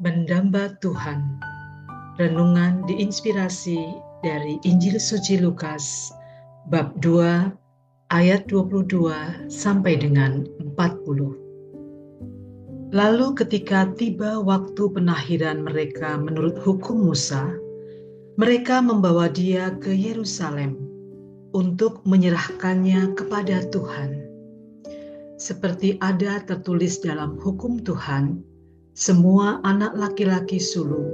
Mendamba Tuhan. Renungan diinspirasi dari Injil Suci Lukas bab 2 ayat 22 sampai dengan 40. Lalu ketika tiba waktu penakhiran mereka menurut hukum Musa, mereka membawa dia ke Yerusalem untuk menyerahkannya kepada Tuhan. Seperti ada tertulis dalam hukum Tuhan, semua anak laki-laki sulung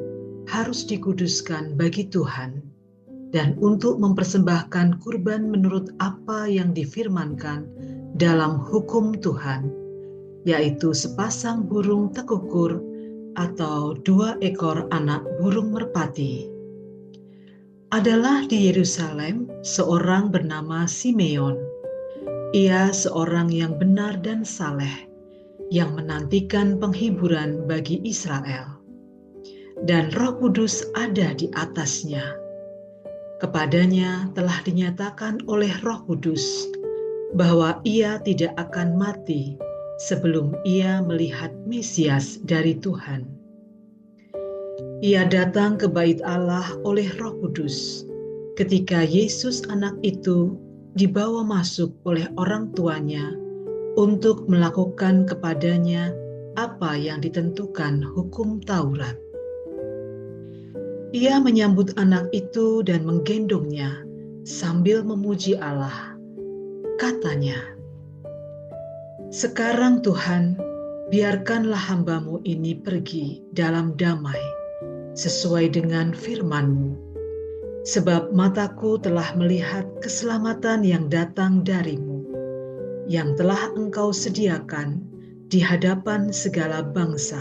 harus dikuduskan bagi Tuhan dan untuk mempersembahkan kurban menurut apa yang difirmankan dalam hukum Tuhan, yaitu sepasang burung tekukur atau 2 ekor anak burung merpati. Adalah di Yerusalem seorang bernama Simeon. Ia seorang yang benar dan saleh, yang menantikan penghiburan bagi Israel. Dan Roh Kudus ada di atasnya. Kepadanya telah dinyatakan oleh Roh Kudus bahwa ia tidak akan mati sebelum ia melihat Mesias dari Tuhan. Ia datang ke bait Allah oleh Roh Kudus ketika Yesus anak itu dibawa masuk oleh orang tuanya untuk melakukan kepadanya apa yang ditentukan hukum Taurat. Ia menyambut anak itu dan menggendongnya sambil memuji Allah. Katanya, "Sekarang Tuhan, biarkanlah hamba-Mu ini pergi dalam damai, sesuai dengan firman-Mu. Sebab mataku telah melihat keselamatan yang datang dari-Mu, yang telah Engkau sediakan di hadapan segala bangsa,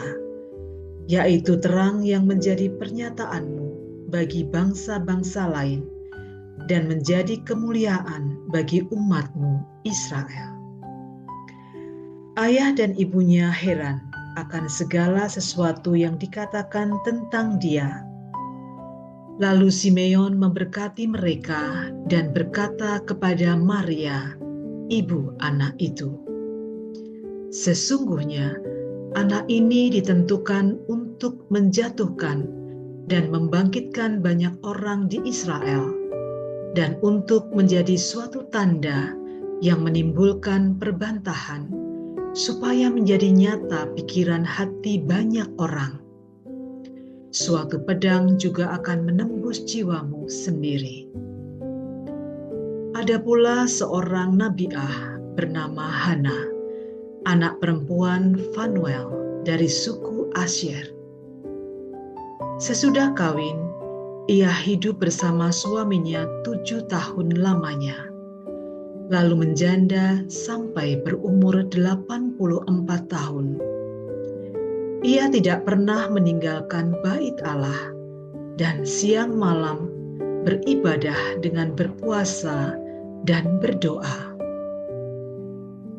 yaitu terang yang menjadi pernyataan-Mu bagi bangsa-bangsa lain, dan menjadi kemuliaan bagi umat-Mu Israel." Ayah dan ibunya heran akan segala sesuatu yang dikatakan tentang dia. Lalu Simeon memberkati mereka dan berkata kepada Maria, ibu anak itu, "Sesungguhnya anak ini ditentukan untuk menjatuhkan dan membangkitkan banyak orang di Israel, dan untuk menjadi suatu tanda yang menimbulkan perbantahan, supaya menjadi nyata pikiran hati banyak orang. Suatu pedang juga akan menembus jiwamu sendiri." Ada pula seorang nabiah bernama Hana, anak perempuan Fanuel dari suku Asyer. Sesudah kawin, ia hidup bersama suaminya 7 tahun lamanya, lalu menjanda sampai berumur 84 tahun. Ia tidak pernah meninggalkan bait Allah dan siang malam beribadah dengan berpuasa dan berdoa.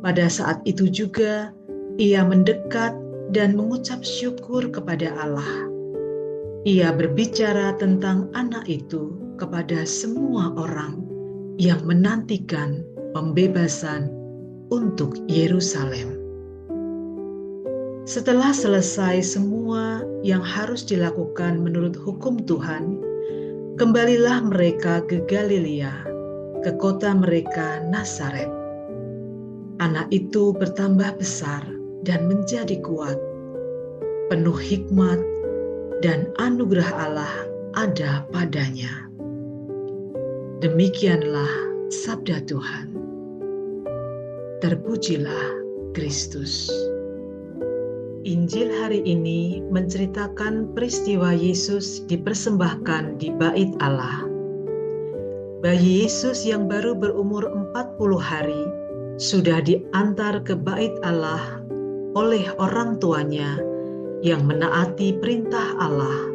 Pada saat itu juga ia mendekat dan mengucap syukur kepada Allah. Ia berbicara tentang anak itu kepada semua orang yang menantikan pembebasan untuk Yerusalem. Setelah selesai semua yang harus dilakukan menurut hukum Tuhan, kembalilah mereka ke Galilea, ke kota mereka Nazaret. Anak itu bertambah besar dan menjadi kuat, penuh hikmat, dan anugerah Allah ada padanya. Demikianlah sabda Tuhan. Terpujilah Kristus. Injil hari ini menceritakan peristiwa Yesus dipersembahkan di bait Allah. Bayi Yesus yang baru berumur 40 hari sudah diantar ke bait Allah oleh orang tuanya yang menaati perintah Allah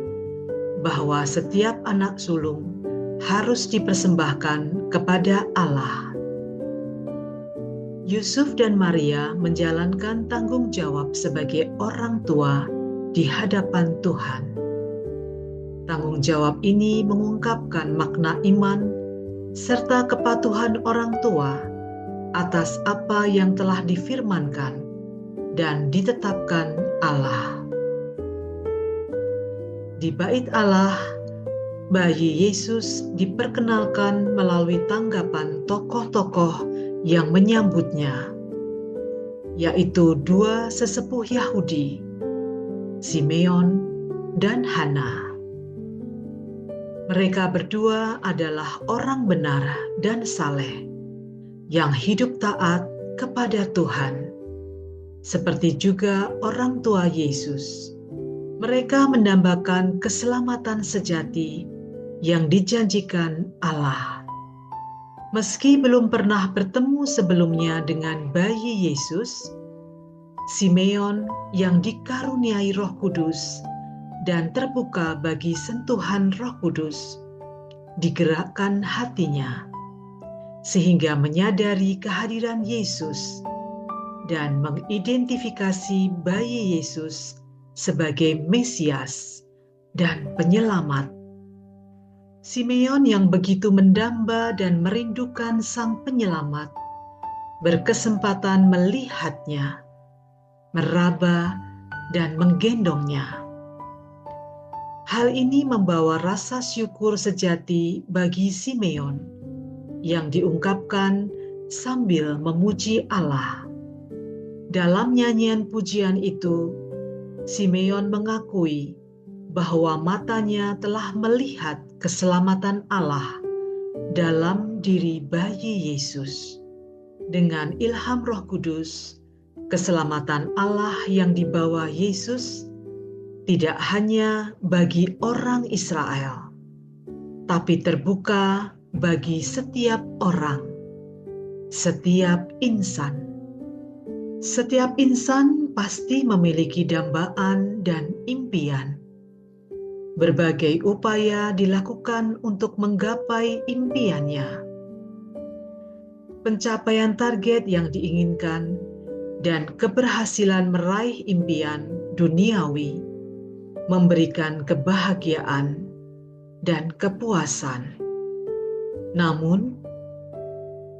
bahwa setiap anak sulung harus dipersembahkan kepada Allah. Yusuf dan Maria menjalankan tanggung jawab sebagai orang tua di hadapan Tuhan. Tanggung jawab ini mengungkapkan makna iman serta kepatuhan orang tua atas apa yang telah difirmankan dan ditetapkan Allah. Di bait Allah, bayi Yesus diperkenalkan melalui tanggapan tokoh-tokoh yang menyambutnya, yaitu dua sesepuh Yahudi, Simeon dan Hana. Mereka berdua adalah orang benar dan saleh yang hidup taat kepada Tuhan, seperti juga orang tua Yesus. Mereka mendambakan keselamatan sejati yang dijanjikan Allah. Meski belum pernah bertemu sebelumnya dengan bayi Yesus, Simeon yang dikaruniai Roh Kudus dan terbuka bagi sentuhan Roh Kudus, digerakkan hatinya sehingga menyadari kehadiran Yesus dan mengidentifikasi bayi Yesus sebagai Mesias dan Penyelamat. Simeon yang begitu mendamba dan merindukan Sang Penyelamat berkesempatan melihatnya, meraba, dan menggendongnya. Hal ini membawa rasa syukur sejati bagi Simeon yang diungkapkan sambil memuji Allah. Dalam nyanyian pujian itu, Simeon mengakui bahwa matanya telah melihat keselamatan Allah dalam diri bayi Yesus. Dengan ilham Roh Kudus, keselamatan Allah yang dibawa Yesus tidak hanya bagi orang Israel, tapi terbuka bagi setiap orang, setiap insan. Setiap insan pasti memiliki dambaan dan impian. Berbagai upaya dilakukan untuk menggapai impiannya. Pencapaian target yang diinginkan dan keberhasilan meraih impian duniawi memberikan kebahagiaan dan kepuasan. Namun,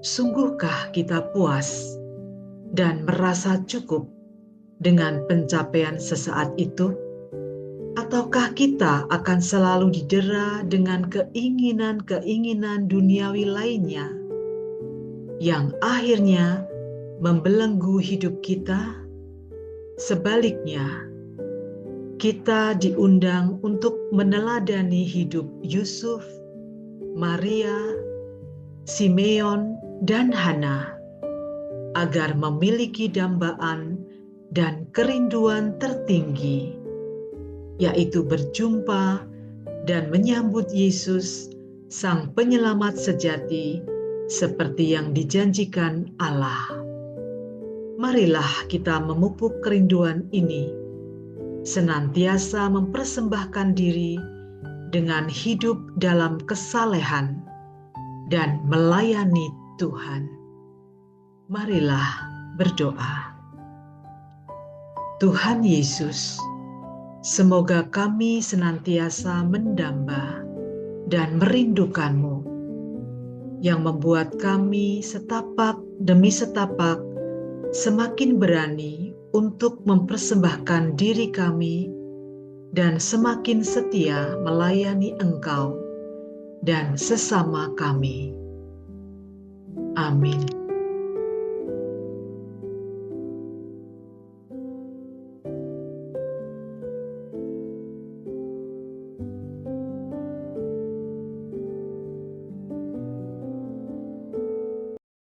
sungguhkah kita puas dan merasa cukup dengan pencapaian sesaat itu? Ataukah kita akan selalu didera dengan keinginan-keinginan duniawi lainnya yang akhirnya membelenggu hidup kita? Sebaliknya, kita diundang untuk meneladani hidup Yusuf, Maria, Simeon, dan Hana agar memiliki dambaan dan kerinduan tertinggi, yaitu berjumpa dan menyambut Yesus, Sang Penyelamat sejati, seperti yang dijanjikan Allah. Marilah kita memupuk kerinduan ini, senantiasa mempersembahkan diri dengan hidup dalam kesalehan dan melayani Tuhan. Marilah berdoa. Tuhan Yesus, semoga kami senantiasa mendamba dan merindukan-Mu, yang membuat kami setapak demi setapak semakin berani untuk mempersembahkan diri kami dan semakin setia melayani Engkau dan sesama kami. Amin.